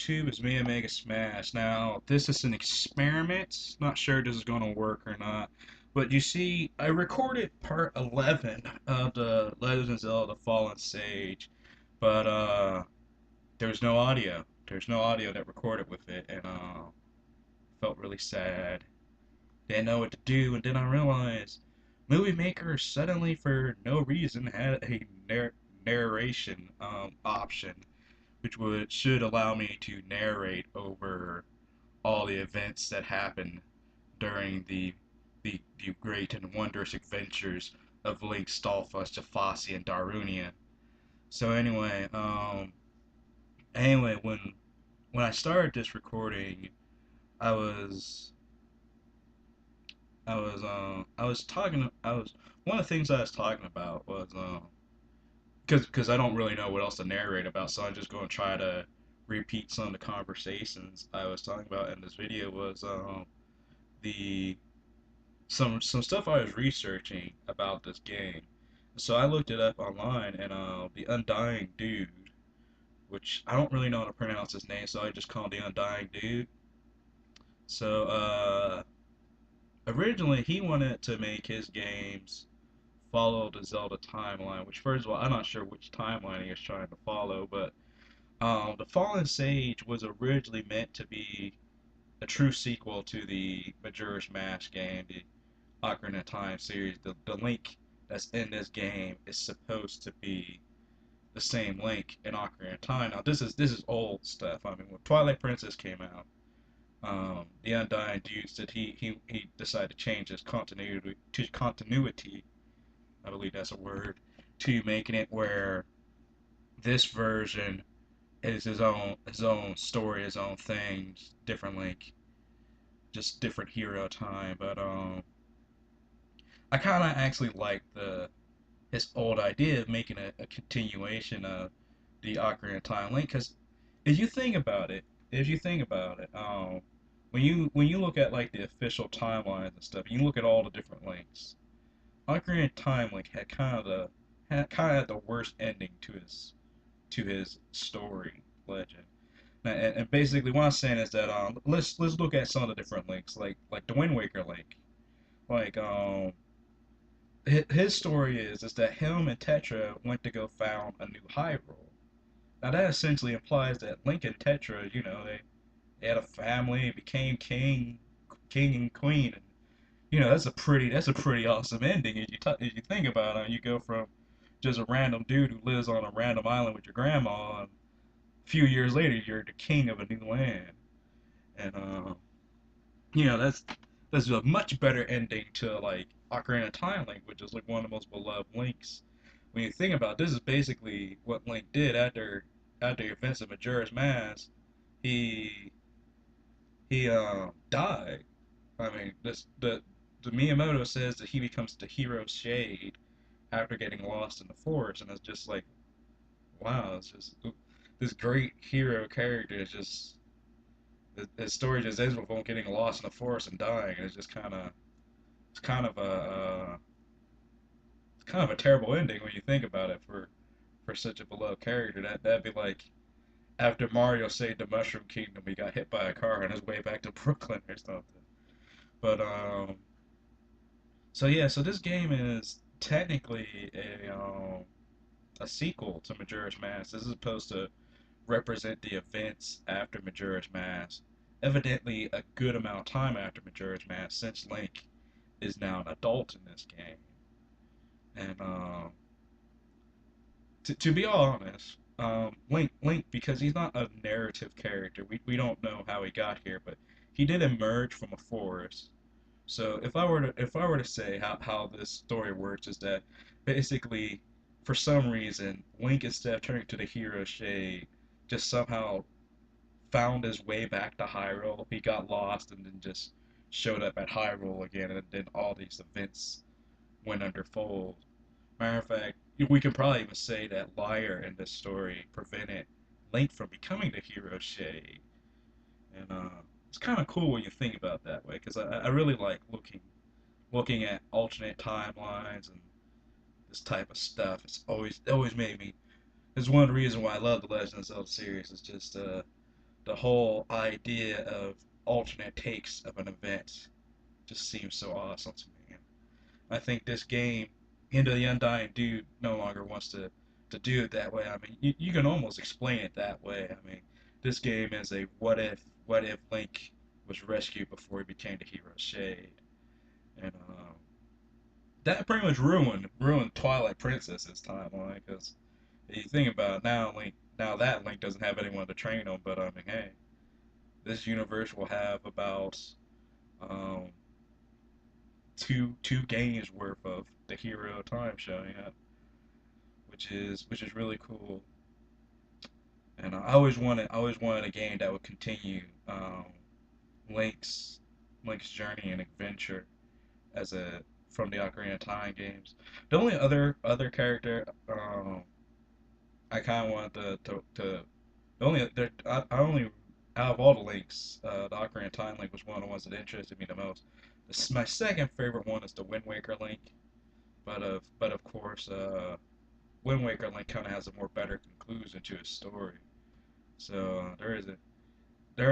YouTube is me and Mega Smash. Now, this is an experiment. Not sure this is going to work or not. But you see, I recorded part 11 of the Legend of Zelda Fallen Sage, but there's no audio. There's no audio that recorded with it, and felt really sad. Didn't know what to do, and then I realized Movie Maker suddenly, for no reason, had a narration option which would should allow me to narrate over all the events that happened during the great and wondrous adventures of Link, Stalfos, Jafasi, and Darunia. So anyway, when I started this recording, I was I was talking I was one of the things I was talking about was because I don't really know what else to narrate about, so I'm just going to try to repeat some of the conversations I was talking about in this video was the some stuff I was researching about this game. So I looked it up online, and the Undying Dude, which I don't really know how to pronounce his name, so I just call him the Undying Dude. So originally he wanted to make his games follow the Zelda timeline, which first of all I'm not sure which timeline he was trying to follow, but the Fallen Sage was originally meant to be a true sequel to the Majora's Mask game, the Ocarina of Time series. The Link that's in this game is supposed to be the same Link in Ocarina of Time. Now this is old stuff. I mean, when Twilight Princess came out, the Undying Dude said he decided to change his continuity. I believe that's a word, to making it where this version is his own story, his own thing, different Link, just different hero time. But I kind of actually like the his old idea of making a continuation of the Ocarina of Time Link, because if you think about it, if you think about it, when you look at like the official timelines and stuff, you look at all the different links. Ocarina of Time Link had the worst ending to his story legend. And basically, what I'm saying is that let's look at some of the different links, like the Wind Waker link. Like his story is that him and Tetra went to go found a new Hyrule. Now that essentially implies that Link and Tetra, they had a family, became king and queen, and that's a pretty awesome ending if you think about it. You go from just a random dude who lives on a random island with your grandma, and a few years later you're the king of a new land, and that's a much better ending to like Ocarina of Time Link, which is like one of the most beloved links. When you think about it, this is basically what Link did after the events of Majora's Mask. He he died. I mean, the Miyamoto says that he becomes the hero Shade after getting lost in the forest, and it's just like, wow, it's just this great hero character is just his story just ends with him getting lost in the forest and dying, and it's kind of a it's kind of a terrible ending when you think about it for such a beloved character. That'd be like after Mario saved the Mushroom Kingdom, he got hit by a car on his way back to Brooklyn or something. But so yeah, so this game is technically a sequel to Majora's Mask. This is supposed to represent the events after Majora's Mask. Evidently, a good amount of time after Majora's Mask, since Link is now an adult in this game. And to be honest, Link, because he's not a narrative character, we don't know how he got here, but he did emerge from a forest. So if I were to say how this story works is that basically for some reason Link, instead of turning to the hero shade, just somehow found his way back to Hyrule. He got lost and then just showed up at Hyrule again, and then all these events went under fold. Matter of fact, we can probably even say that Lyre in this story prevented Link from becoming the hero shade, and it's kind of cool when you think about it that way, because I really like looking at alternate timelines and this type of stuff. It's always made me. It's one of the reasons why I love the Legend of Zelda series. It's just the whole idea of alternate takes of an event just seems so awesome to me. I think this game, Into the Undying Dude, no longer wants to do it that way. I mean, you can almost explain it that way. I mean, this game is a what if Link was rescued before he became the hero Shade, and that pretty much ruined Twilight Princess's timeline. Because if you think about it, now that Link doesn't have anyone to train him, but I mean, hey, this universe will have about um, two games worth of the hero time showing up, which is really cool. And I always wanted a game that would continue Link's Link's journey and adventure as a from the Ocarina of Time games. The only other character I kind of wanted to the only there I only out of all the links, the Ocarina of Time link was one of the ones that interested me the most. My second favorite one is the Wind Waker link, but of course, Wind Waker link kind of has a more better conclusion to his story. So there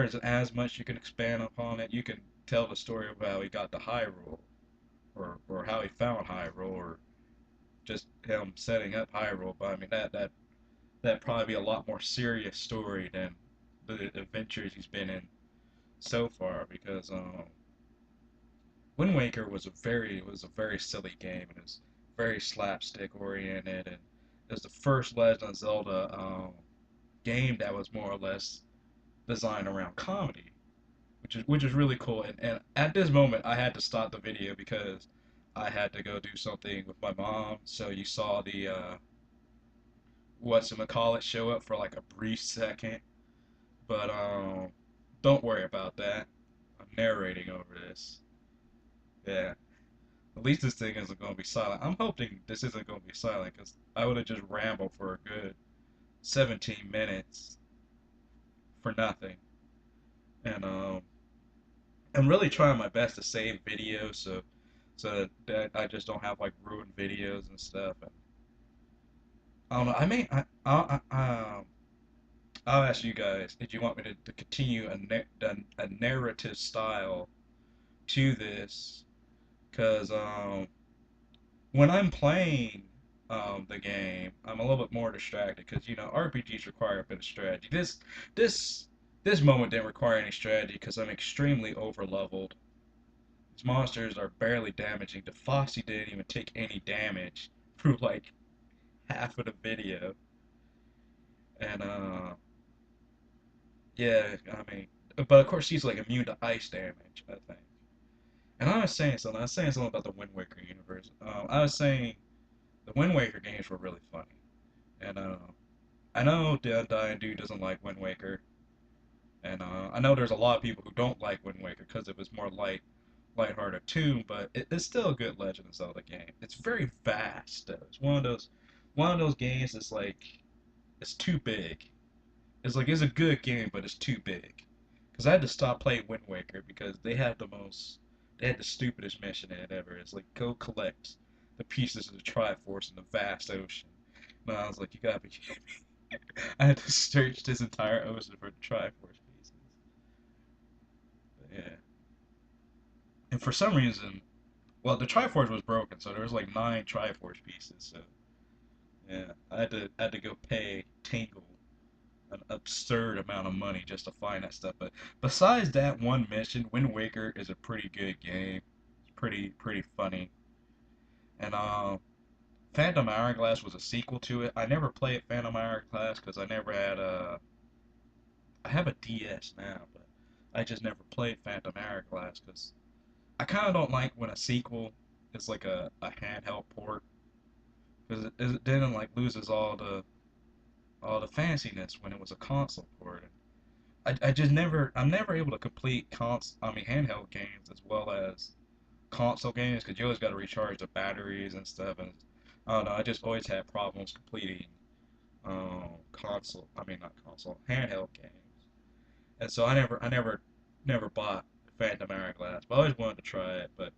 isn't as much you can expand upon it. You can tell the story of how he got to Hyrule, or how he found Hyrule, or just him setting up Hyrule. But I mean that probably be a lot more serious story than the adventures he's been in so far. Because Wind Waker was a very silly game, and it was very slapstick oriented, and it was the first Legend of Zelda game that was more or less designed around comedy, which is really cool. And at this moment, I had to stop the video because I had to go do something with my mom. So you saw the whatchamacallit show up for like a brief second, but don't worry about that. I'm narrating over this. Yeah, at least this thing isn't going to be silent. I'm hoping this isn't going to be silent because I would have just rambled for a good 17 minutes for nothing. And I'm really trying my best to save videos so that I just don't have like ruined videos and stuff. And I don't know. I may I'll ask you guys if you want me to continue a narrative style to this, because when I'm playing the game, I'm a little bit more distracted because RPGs require a bit of strategy. This this moment didn't require any strategy because I'm extremely over leveled. These monsters are barely damaging. The Foxy didn't even take any damage through like half of the video, and yeah, I mean, but of course she's like immune to ice damage, I think. And I was saying something about the Wind Waker universe. I was saying the Wind Waker games were really funny, and I know the Undying Dude doesn't like Wind Waker, and I know there's a lot of people who don't like Wind Waker because it was more lighthearted tune, but it's still a good Legend of Zelda game. It's very vast though. It's one of those games that's like it's too big. It's a good game, but it's too big. Because I had to stop playing Wind Waker because they had the stupidest mission in it ever. It's like go collect the pieces of the Triforce in the vast ocean. And I was like, you gotta be kidding me. I had to search this entire ocean for the Triforce pieces. But yeah. And for some reason, well, the Triforce was broken, so there was like 9 Triforce pieces. So yeah, I had to go pay Tingle an absurd amount of money just to find that stuff. But besides that one mission, Wind Waker is a pretty good game. It's pretty funny. And Phantom Hourglass was a sequel to it. I never played Phantom Hourglass because I never had a. I have a DS now, but I just never played Phantom Hourglass because I kind of don't like when a sequel is like a handheld port because it then like loses all the fanciness when it was a console port. I just I'm never able to complete handheld games as well as console games because you always got to recharge the batteries and stuff. And I don't know, I just always had problems completing not console, handheld games. And so never bought Phantom Hourglass, but I always wanted to try it. But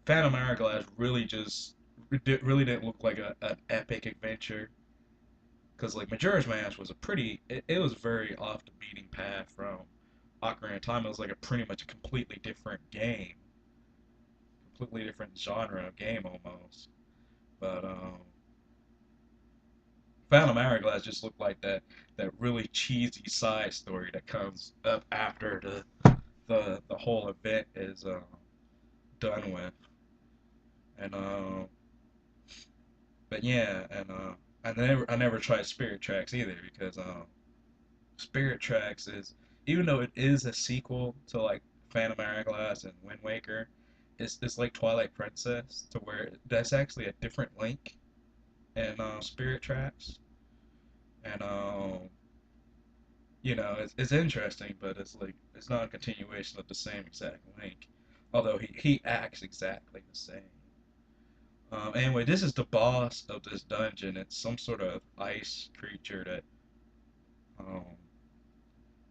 Phantom Hourglass really didn't look like an epic adventure Because like Majora's Mask was a it was very off the beating path from Ocarina of Time. It was like a pretty much a completely different game, completely different genre of game almost. But Phantom Hourglass just looked like that really cheesy side story that comes up after the whole event is done with. And but yeah, and I never tried Spirit Tracks either because Spirit Tracks is, even though it is a sequel to like Phantom Hourglass and Wind Waker, it's like Twilight Princess to where that's actually a different Link in Spirit Tracks, and it's interesting, but it's like it's not a continuation of the same exact Link, although he acts exactly the same. Anyway, this is the boss of this dungeon. It's some sort of ice creature that um,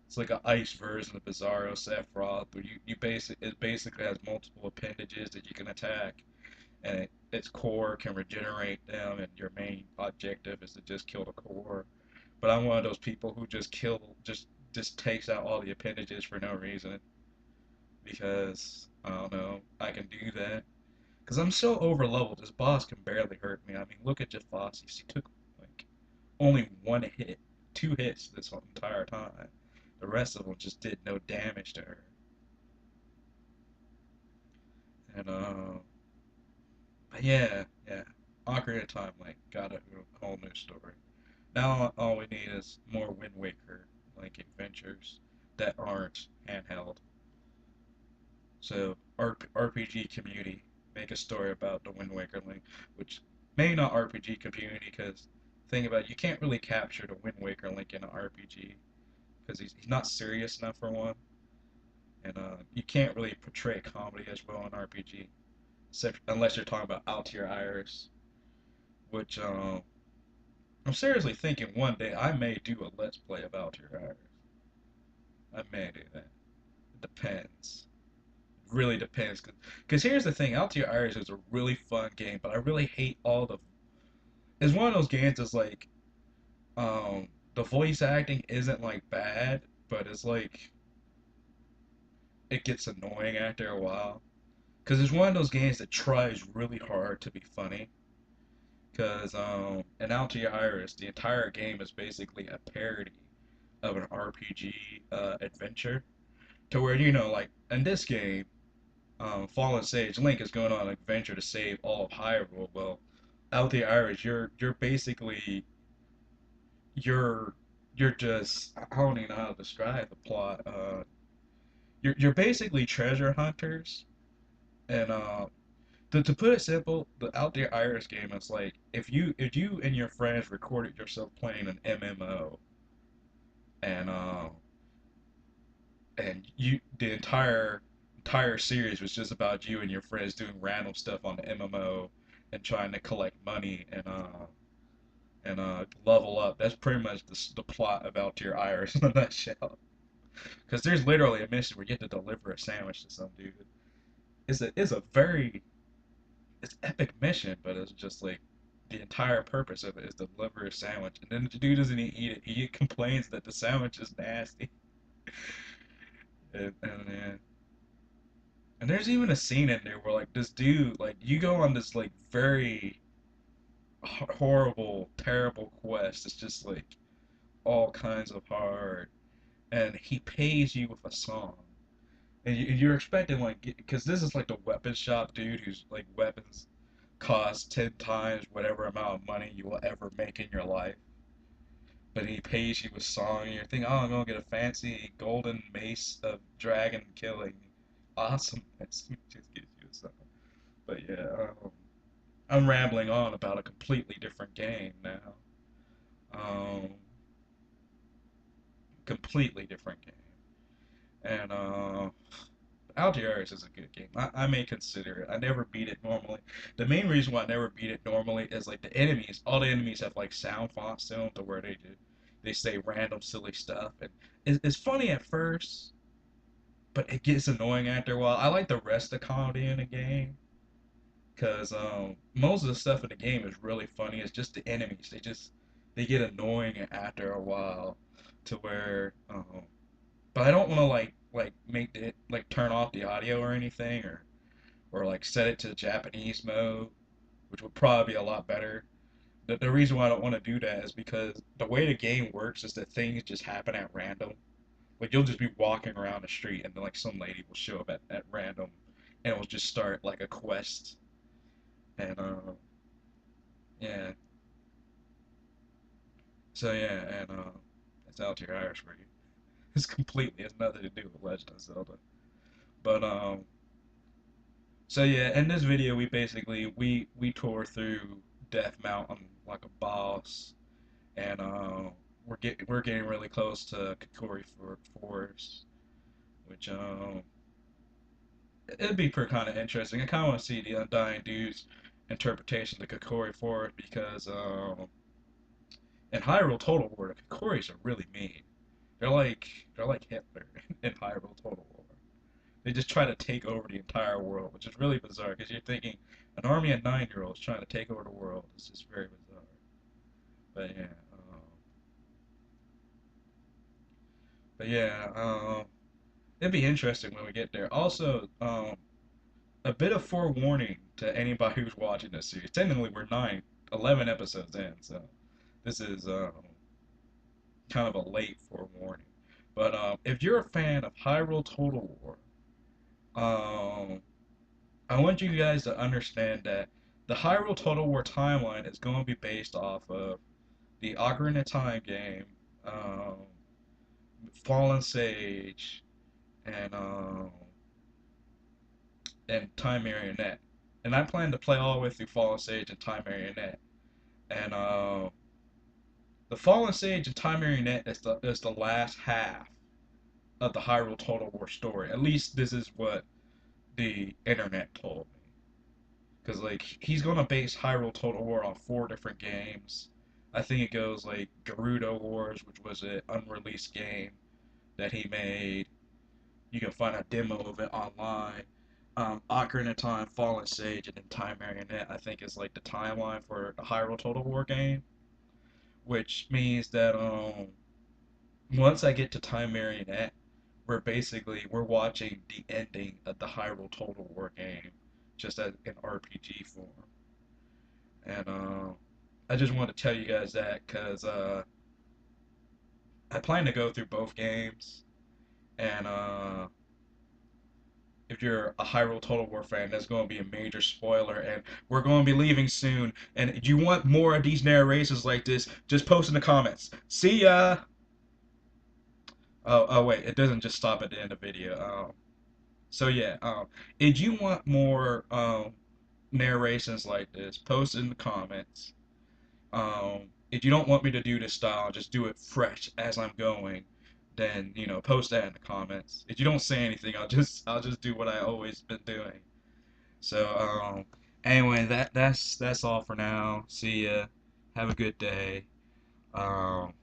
it's like an ice version of Bizarro Sephiroth, but it basically has multiple appendages that you can attack, and its core can regenerate them, and your main objective is to just kill the core. But I'm one of those people who just takes out all the appendages for no reason because I don't know I can do that because I'm so over leveled. This boss can barely hurt me. I mean, look at Jafasi. She took like only one hit, two hits this entire time. The rest of them just did no damage to her. And but yeah, Ocarina of Time like got a whole new story. Now all we need is more Wind Waker like adventures that aren't handheld. So RPG community make a story about the Wind Waker Link, which maybe not RPG community because think about it, you can't really capture the Wind Waker Link in an RPG because he's not serious enough for one, and you can't really portray comedy as well in RPG, except unless you're talking about Altair Iris, which I'm seriously thinking one day I may do a Let's Play of Altair Iris. I may do that. It depends. It really depends. Because here's the thing, Altair Iris is a really fun game, but I really hate all the. It's one of those games that's like, the voice acting isn't like bad, but it's like it gets annoying after a while. Because it's one of those games that tries really hard to be funny. Because in Altair Iris, the entire game is basically a parody of an RPG adventure. To where, like in this game, Fallen Sage, Link is going on an adventure to save all of Hyrule. Well, Altair Iris, you're basically you're you're just, I don't even know how to describe the plot. You're basically treasure hunters, and to put it simple, the Out There Iris game is like if you and your friends recorded yourself playing an MMO, and the entire series was just about you and your friends doing random stuff on the MMO and trying to collect money and level up. That's pretty much the plot of Out There Iris in a nutshell. Because there's literally a mission where you have to deliver a sandwich to some dude. It's a very it's epic mission, but it's just like the entire purpose of it is to deliver a sandwich, and then the dude doesn't eat it. He complains that the sandwich is nasty, and and there's even a scene in there where like this dude, like you go on this like very horrible, terrible quest. It's just like all kinds of hard, and he pays you with a song. And you're expecting like, because this is like the weapon shop dude who's like weapons cost 10 times whatever amount of money you will ever make in your life. But he pays you with song, and you're thinking, oh, I'm gonna get a fancy golden mace of dragon killing. Awesome. He just gives you a song. But yeah, I'm rambling on about a completely different game now. Um, Completely different game. And Algiers is a good game. I may consider it. I never beat it normally. The main reason why I never beat it normally is like the enemies. All the enemies have like sound fonts to them to where they say random silly stuff, and it's funny at first, but it gets annoying after a while. I like the rest of the comedy in the game because most of the stuff in the game is really funny. It's just the enemies. They just they get annoying after a while to where but I don't want to like make it like turn off the audio or anything or like set it to Japanese mode, which would probably be a lot better. The reason why I don't want to do that is because the way the game works is that things just happen at random. Like you'll just be walking around the street and then like some lady will show up at random and it will just start like a quest. And yeah. So yeah, and that's out to your Irish for you. It's completely has nothing to do with Legend of Zelda. But so yeah, in this video we basically we tore through Death Mountain like a boss, and we're getting really close to Kokori Forest, which it'd be pretty kind of interesting. I kind of want to see the Undying Dude's interpretation of the Kokori Forest because in Hyrule Total War the Kokoris are really mean. They're like Hitler in Hyrule Total War. They just try to take over the entire world, which is really bizarre because you're thinking an army of 9-year-olds trying to take over the world. It's just very bizarre. But yeah, but yeah, it'd be interesting when we get there. Also, a bit of forewarning to anybody who's watching this series. Technically, we're 11 episodes in, so this is kind of a late forewarning. But if you're a fan of Hyrule Total War, um, I want you guys to understand that the Hyrule Total War timeline is going to be based off of the Ocarina of Time game, um, Fallen Sage, and Time Marionette. And I plan to play all the way through Fallen Sage and Time Marionette. And the Fallen Sage and Time Marionette is the last half of the Hyrule Total War story. At least this is what the internet told me. Because like he's gonna base Hyrule Total War on 4 different games. I think it goes like Gerudo Wars, which was an unreleased game that he made. You can find a demo of it online. Ocarina of Time, Fallen Sage, and then Time Marionette. I think is like the timeline for the Hyrule Total War game, which means that once I get to Time Marionette, we're watching the ending of the Hyrule Total War game, just as in RPG form. And I just wanted to tell you guys that because I plan to go through both games, and if you're a Hyrule Total War fan, that's going to be a major spoiler, and we're going to be leaving soon. And if you want more of these narrations like this, just post in the comments. See ya! Oh wait, it doesn't just stop at the end of the video. So yeah, if you want more narrations like this, post in the comments. If you don't want me to do this style, just do it fresh as I'm going, then post that in the comments. If you don't say anything, I'll just do what I always been doing. So anyway, that's all for now. See ya. Have a good day. Um,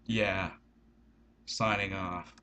yeah, signing off.